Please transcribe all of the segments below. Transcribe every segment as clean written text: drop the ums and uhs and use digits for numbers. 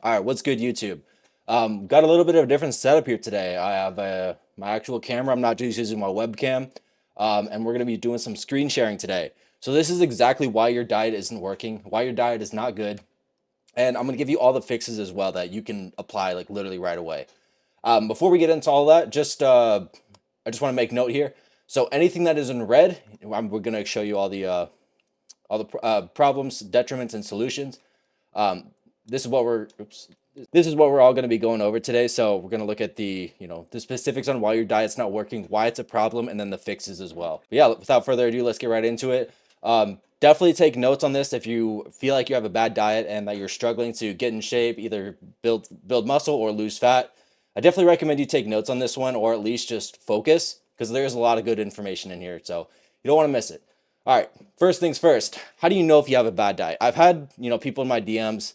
All right, what's good, YouTube? Got a little bit of a different setup here today. I have my actual camera. I'm not just using my webcam, and we're gonna be doing some screen sharing today. So this is exactly why your diet isn't working, why your diet is not good, and I'm gonna give you all the fixes as well that you can apply like literally right away. Before we get into all that, I just want to make note here. So anything that is in red, we're gonna show you all the problems, detriments, and solutions. Um, this is what we're oops, this is what we're all going to be going over today. So we're going to look at the specifics on why your diet's not working, why it's a problem, and then the fixes as well. But yeah, without further ado, let's get right into it. Definitely take notes on this if you feel like you have a bad diet and that you're struggling to get in shape, either build muscle or lose fat. I definitely recommend you take notes on this one, or at least just focus, because there's a lot of good information in here. So you don't want to miss it. All right, first things first. How do you know if you have a bad diet? I've had people in my DMs.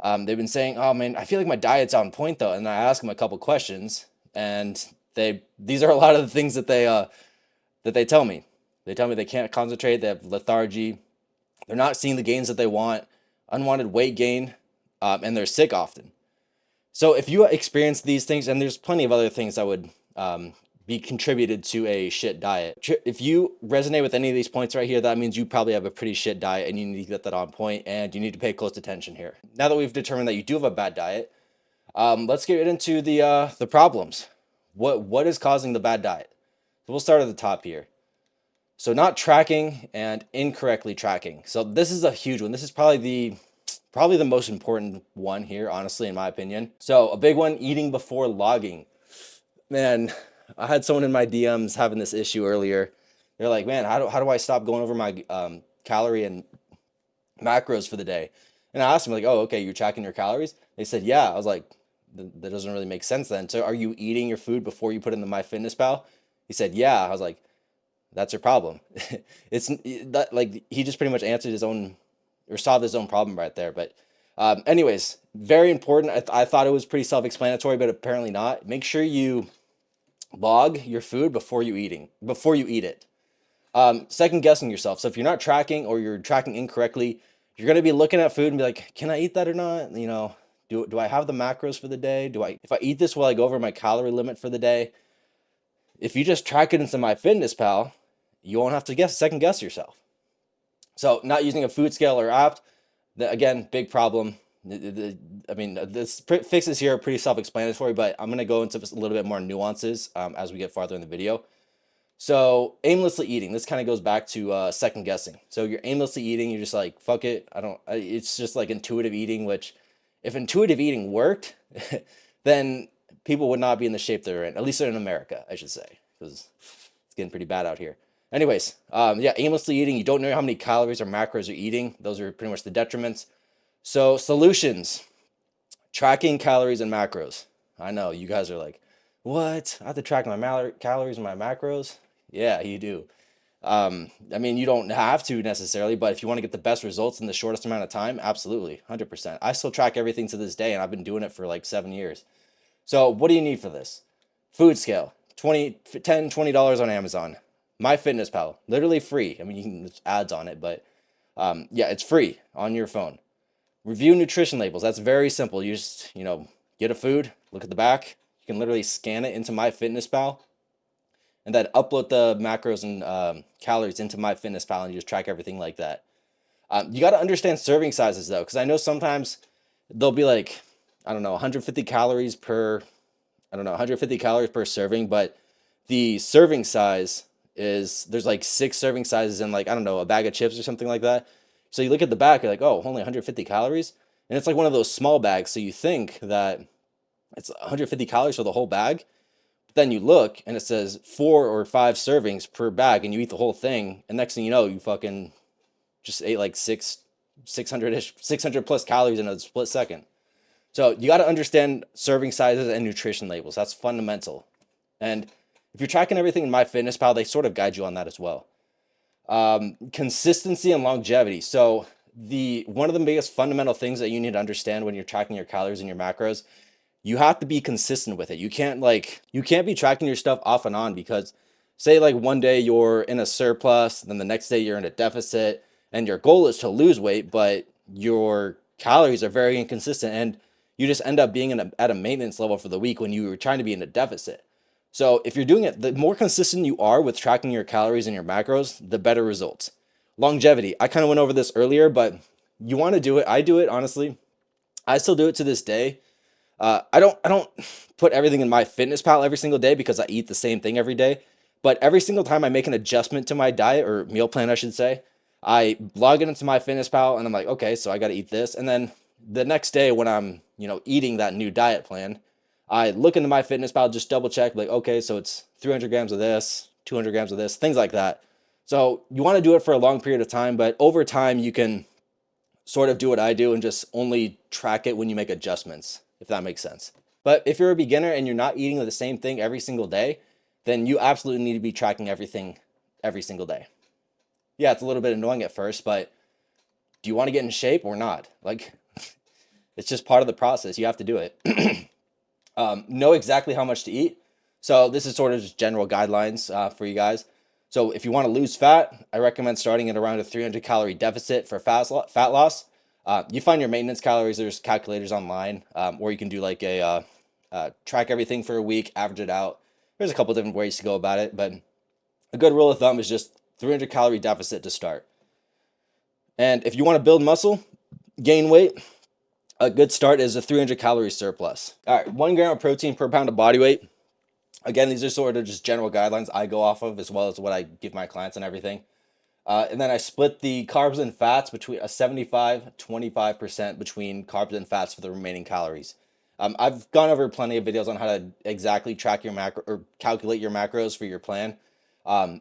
They've been saying, "Oh man, I feel like my diet's on point though," and I ask them a couple questions, and these are a lot of the things that they tell me. They tell me they can't concentrate, they have lethargy, they're not seeing the gains that they want, unwanted weight gain, and they're sick often. So if you experience these things, and there's plenty of other things that would be contributed to a shit diet. If you resonate with any of these points right here, that means you probably have a pretty shit diet and you need to get that on point and you need to pay close attention here. Now that we've determined that you do have a bad diet, let's get into the problems. What is causing the bad diet? So we'll start at the top here. So not tracking and incorrectly tracking. So this is a huge one. This is probably the most important one here, honestly, in my opinion. So a big one, eating before logging. Man, I had someone in my DMs having this issue earlier. They're like, man, how do I stop going over my calorie and macros for the day? And I asked them like, oh, okay, you're tracking your calories? They said, yeah. I was like, that doesn't really make sense then. So are you eating your food before you put it in the MyFitnessPal? He said, yeah. I was like, that's your problem. It's that like he just pretty much answered his own or solved his own problem right there. But anyways, very important. I thought it was pretty self-explanatory, but apparently not. Make sure you log your food before you eat it. Second guessing yourself. So if you're not tracking or you're tracking incorrectly, you're going to be looking at food and be like, can I eat that or not? Do I have the macros for the day? If I eat this, will I go over my calorie limit for the day? If you just track it into MyFitnessPal, you won't have to second guess yourself. So not using a food scale or app, again, big problem. I mean, this fixes here are pretty self-explanatory, but I'm going to go into a little bit more nuances as we get farther in the video. So aimlessly eating, this kind of goes back to second guessing. So you're aimlessly eating, you're just like, fuck it. It's just like intuitive eating, which if intuitive eating worked, then people would not be in the shape they're in, at least in America, I should say, because it's getting pretty bad out here. Anyways, yeah, aimlessly eating, you don't know how many calories or macros you're eating. Those are pretty much the detriments. So solutions, tracking calories and macros. I know you guys are like, what? I have to track my calories and my macros? Yeah, you do. I mean, you don't have to necessarily, but if you want to get the best results in the shortest amount of time, absolutely, 100%. I still track everything to this day, and I've been doing it for like 7 years. So what do you need for this? Food scale, 20, $10, $20 on Amazon. MyFitnessPal, literally free. I mean, you can there's ads on it, but yeah, it's free on your phone. Review nutrition labels. That's very simple. You just, get a food, look at the back. You can literally scan it into MyFitnessPal and then upload the macros and calories into MyFitnessPal and you just track everything like that. You got to understand serving sizes though, because I know sometimes they'll be like, I don't know, 150 calories per, I don't know, 150 calories per serving, but the serving size is there's like six serving sizes in like, I don't know, a bag of chips or something like that. So you look at the back, you're like, oh, only 150 calories. And it's like one of those small bags. So you think that it's 150 calories for the whole bag. But then you look and it says 4 or 5 servings per bag and you eat the whole thing. And next thing you know, you fucking just ate like 600-ish, 600 plus calories in a split second. So you got to understand serving sizes and nutrition labels. That's fundamental. And if you're tracking everything in MyFitnessPal, they sort of guide you on that as well. Consistency and longevity. So the one of the biggest fundamental things that you need to understand when you're tracking your calories and your macros, you have to be consistent with it. You can't be tracking your stuff off and on because say like one day you're in a surplus, then the next day you're in a deficit, and your goal is to lose weight, but your calories are very inconsistent and you just end up being at a maintenance level for the week when you were trying to be in a deficit. So if you're doing it, the more consistent you are with tracking your calories and your macros, the better results. Longevity. I kind of went over this earlier, but you want to do it. I do it honestly. I still do it to this day. I don't put everything in MyFitnessPal every single day because I eat the same thing every day. But every single time I make an adjustment to my diet or meal plan, I should say, I log it into MyFitnessPal and I'm like, okay, so I got to eat this. And then the next day when I'm, eating that new diet plan, I look into MyFitnessPal, just double check, like, okay, so it's 300 grams of this, 200 grams of this, things like that. So you want to do it for a long period of time, but over time you can sort of do what I do and just only track it when you make adjustments, if that makes sense. But if you're a beginner and you're not eating the same thing every single day, then you absolutely need to be tracking everything every single day. Yeah, it's a little bit annoying at first, but do you want to get in shape or not? Like, it's just part of the process. You have to do it. Know exactly how much to eat. So this is sort of just general guidelines for you guys. So if you want to lose fat, I recommend starting at around a 300 calorie deficit for fat loss. You find your maintenance calories. There's calculators online, or you can do like a track everything for a week, average it out. There's a couple different ways to go about it, but a good rule of thumb is just 300 calorie deficit to start. And if you want to build muscle, gain weight, a good start is a 300 calorie surplus. All right, 1 gram of protein per pound of body weight. Again, these are sort of just general guidelines I go off of, as well as what I give my clients and everything. And then I split the carbs and fats between a 75-25% between carbs and fats for the remaining calories. I've gone over plenty of videos on how to exactly track your macro or calculate your macros for your plan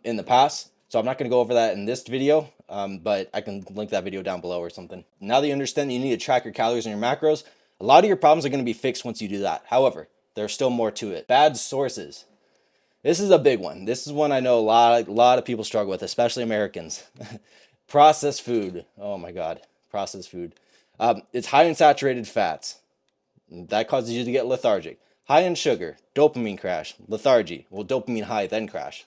in the past. So I'm not going to go over that in this video, but I can link that video down below or something. Now that you understand that you need to track your calories and your macros, a lot of your problems are going to be fixed once you do that. However, there's still more to it. Bad sources. This is a big one. This is one I know a lot of people struggle with, especially Americans. Processed food. Oh my God, processed food. It's high in saturated fats. That causes you to get lethargic. High in sugar, dopamine crash, lethargy. Well, dopamine high, then crash.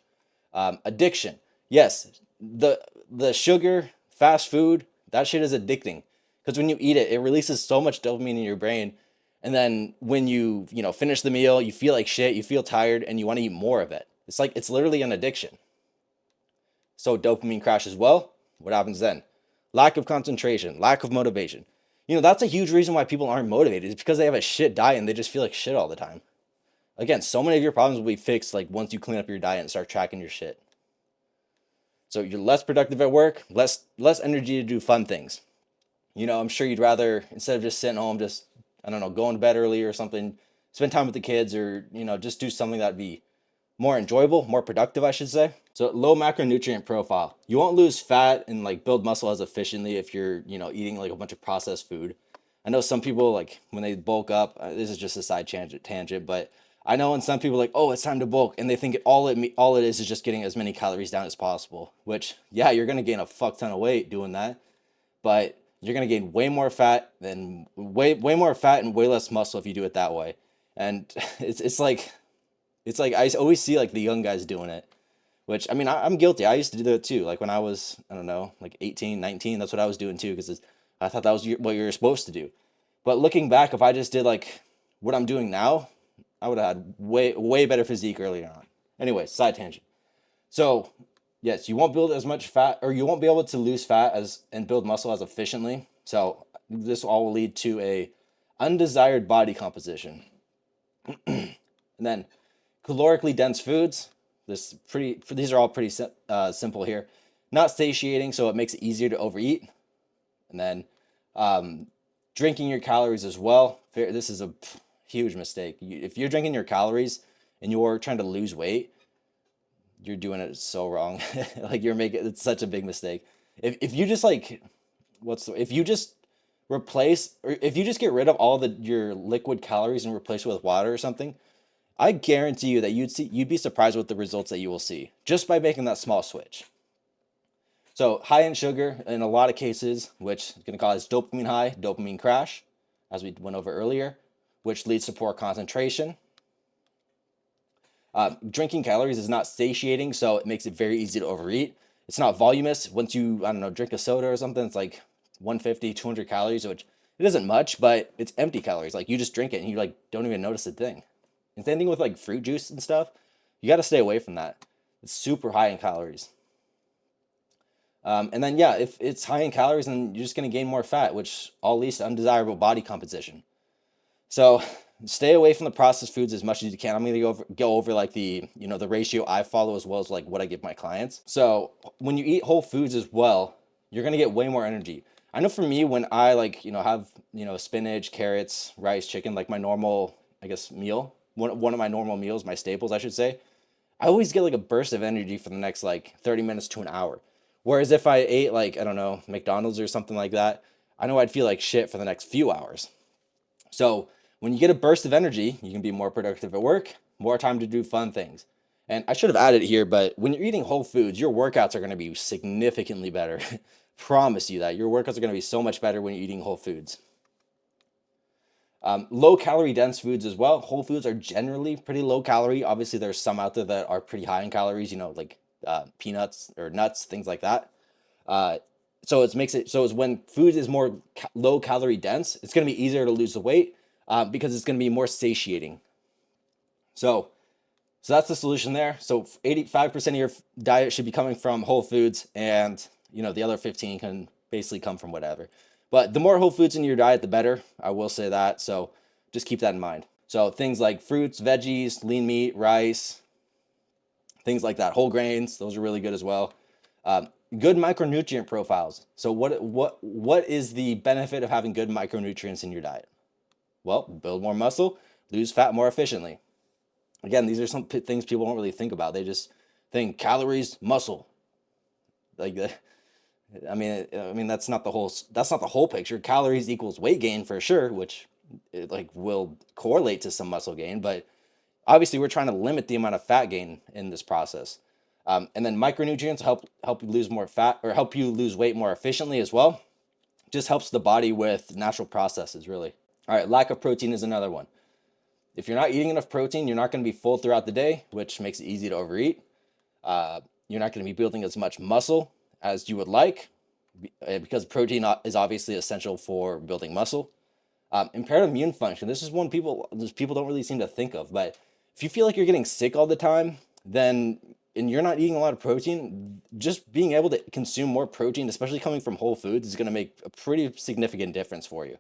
Addiction. Yes, the sugar, fast food, that shit is addicting. Because when you eat it, it releases so much dopamine in your brain. And then when you finish the meal, you feel like shit, you feel tired, and you want to eat more of it. It's literally an addiction. So dopamine crash as well. What happens then? Lack of concentration, lack of motivation. That's a huge reason why people aren't motivated. It's because they have a shit diet and they just feel like shit all the time. Again, so many of your problems will be fixed like once you clean up your diet and start tracking your shit. So you're less productive at work, less energy to do fun things. I'm sure you'd rather, instead of just sitting home, just, I don't know, going to bed early or something, spend time with the kids, or just do something that'd be more enjoyable, more productive, I should say. So low macronutrient profile. You won't lose fat and like build muscle as efficiently if you're eating like a bunch of processed food. I know some people, like when they bulk up, this is just a side tangent, but I know when some people like, oh, it's time to bulk, and they think all it is just getting as many calories down as possible. Which, yeah, you're gonna gain a fuck ton of weight doing that, but you're gonna gain way more fat and way more fat and way less muscle if you do it that way. And it's like I always see like the young guys doing it, which I mean I'm guilty. I used to do that too. Like when I was, I don't know, like 18, 19, that's what I was doing too, because I thought that was what you were supposed to do. But looking back, if I just did like what I'm doing now, I would have had way better physique earlier on. Anyway, side tangent. So yes, you won't build as much fat, or you won't be able to lose fat and build muscle as efficiently. So this all will lead to a undesired body composition. And then calorically dense foods. These are all pretty simple here. Not satiating, so it makes it easier to overeat. And then drinking your calories as well. This is a huge mistake. If you're drinking your calories and you're trying to lose weight, you're doing it so wrong. Like it's such a big mistake. If you just like, if you just replace, or if you just get rid of all your liquid calories and replace it with water or something, I guarantee you that you'd be surprised with the results that you will see just by making that small switch. So high in sugar in a lot of cases, which is going to cause dopamine high, dopamine crash, as we went over earlier, which leads to poor concentration. Drinking calories is not satiating, so it makes it very easy to overeat. It's not voluminous. Once you, I don't know, drink a soda or something, it's like 150, 200 calories, which It isn't much, but it's empty calories. Like you just drink it and you like don't even notice a thing. And same thing with like fruit juice and stuff. You got to stay away from that. It's super high in calories. And then yeah, if it's high in calories, then you're just gonna gain more fat, which all leads to undesirable body composition. So stay away from the processed foods as much as you can. I'm gonna go over like the the ratio I follow as well as like what I give my clients. So when you eat whole foods as well, you're gonna get way more energy. I know for me when I like have spinach, carrots, rice, chicken, like my normal I guess meal, one of my normal meals, my staples I should say. I always get like a burst of energy for the next like 30 minutes to an hour. Whereas if I ate like, I don't know, McDonald's or something like that, I know I'd feel like shit for the next few hours. So when you get a burst of energy, you can be more productive at work, more time to do fun things. And I should have added here, but when you're eating whole foods, your workouts are going to be significantly better. Promise you that. Your workouts are going to be so much better when you're eating whole foods. Low calorie dense foods as well. Whole foods are generally pretty low calorie. Obviously, there's some out there that are pretty high in calories, like peanuts or nuts, things like that. So it makes it so it's when food is more low calorie dense, it's going to be easier to lose the weight because it's going to be more satiating. So that's the solution there. So 85% of your diet should be coming from whole foods, and the other 15 can basically come from whatever. But the more whole foods in your diet, the better. I will say that. So just keep that in mind. So things like fruits, veggies, lean meat, rice, things like that, whole grains, those are really good as well. Good micronutrient profiles. So what is the benefit of having good micronutrients in your diet? Well, build more muscle, lose fat more efficiently. Again, these are some things people don't really think about. They just think calories, muscle. Like that. I mean that's not the whole picture. Calories equals weight gain for sure, which it will correlate to some muscle gain, but obviously we're trying to limit the amount of fat gain in this process. And then micronutrients help you lose more fat or help you lose weight more efficiently as well. Just helps the body with natural processes, really. All right, lack of protein is another one. If you're not eating enough protein, you're not going to be full throughout the day, which makes it easy to overeat. You're not going to be building as much muscle as you would like because protein is obviously essential for building muscle. Impaired immune function. This is one people don't really seem to think of, but if you feel like you're getting sick all the time, then and you're not eating a lot of protein, just being able to consume more protein, especially coming from whole foods, is going to make a pretty significant difference for you.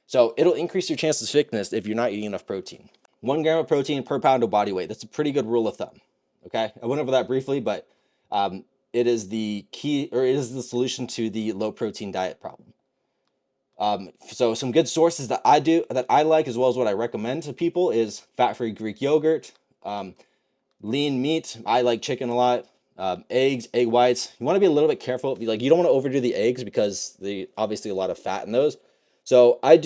So it'll increase your chances of sickness if you're not eating enough protein. 1 gram of protein per pound of body weight. That's a pretty good rule of thumb. Okay, I went over that briefly, but it is the key, or it is the solution to the low protein diet problem. So some good sources that I like, as well as what I recommend to people, is fat-free Greek yogurt, lean meat. I like chicken a lot. Eggs, egg whites. You want to be a little bit careful. You don't want to overdo the eggs because they obviously a lot of fat in those. So I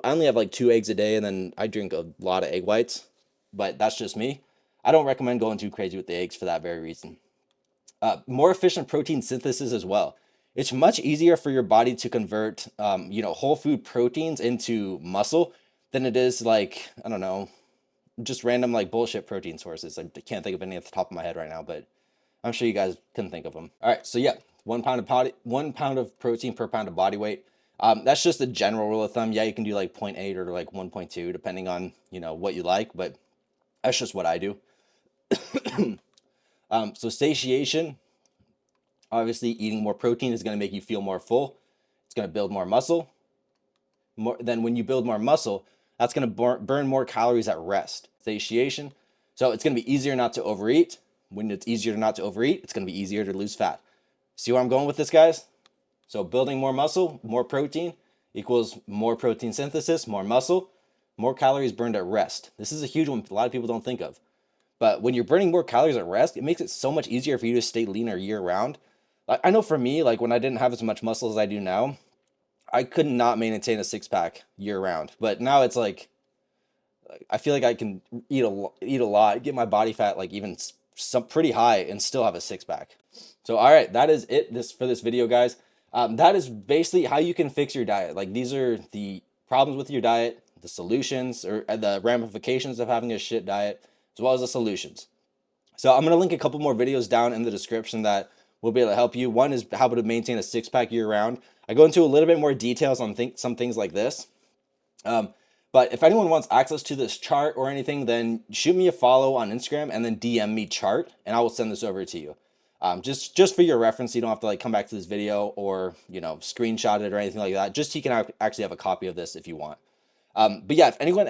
only have like 2 eggs a day, and then I drink a lot of egg whites, but that's just me. I don't recommend going too crazy with the eggs for that very reason. More efficient protein synthesis as well. It's much easier for your body to convert, whole food proteins into muscle than it is like, I don't know, just random like bullshit protein sources. I can't think of any at the top of my head right now, but I'm sure you guys can think of them. All right, so yeah, 1 pound of protein per pound of body weight. That's just a general rule of thumb. Yeah, you can do like 0.8 or like 1.2 depending on what you like, but that's just what I do. So satiation, obviously eating more protein is going to make you feel more full. It's going to build more muscle. Then when you build more muscle, that's going to burn more calories at rest. Satiation. So it's going to be easier not to overeat. When it's easier not to overeat, it's going to be easier to lose fat. See where I'm going with this, guys? So building more muscle, more protein equals more protein synthesis, more muscle, more calories burned at rest. This is a huge one a lot of people don't think of. But when you're burning more calories at rest, it makes it so much easier for you to stay leaner year round. I know for me, like when I didn't have as much muscle as I do now, I could not maintain a 6-pack year round. But now it's like, I feel like I can eat a lot, get my body fat like even some pretty high, and still have a 6-pack. So all right, that is it for this video, guys. That is basically how you can fix your diet. Like these are the problems with your diet, the solutions or the ramifications of having a shit diet, as well as the solutions. So I'm gonna link a couple more videos down in the description that will be able to help you. One is how to maintain a 6-pack year round. I go into a little bit more details on some things like this. Um, but if anyone wants access to this chart or anything, then shoot me a follow on Instagram and then DM me chart, and I will send this over to you. Just for your reference, you don't have to like come back to this video or screenshot it or anything like that. Just so you can actually have a copy of this if you want. But yeah, if anyone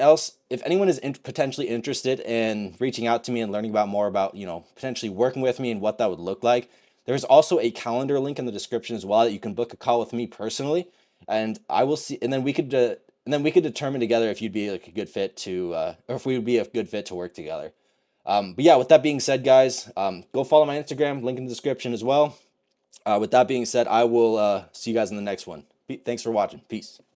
is potentially interested in reaching out to me and learning about more about, potentially working with me and what that would look like, there's also a calendar link in the description as well that you can book a call with me personally, and I will see, and then we could determine together if you'd be like a good fit to, or if we would be a good fit to work together. But yeah, with that being said, guys, go follow my Instagram, link in the description as well. With that being said, I will see you guys in the next one. Thanks for watching. Peace.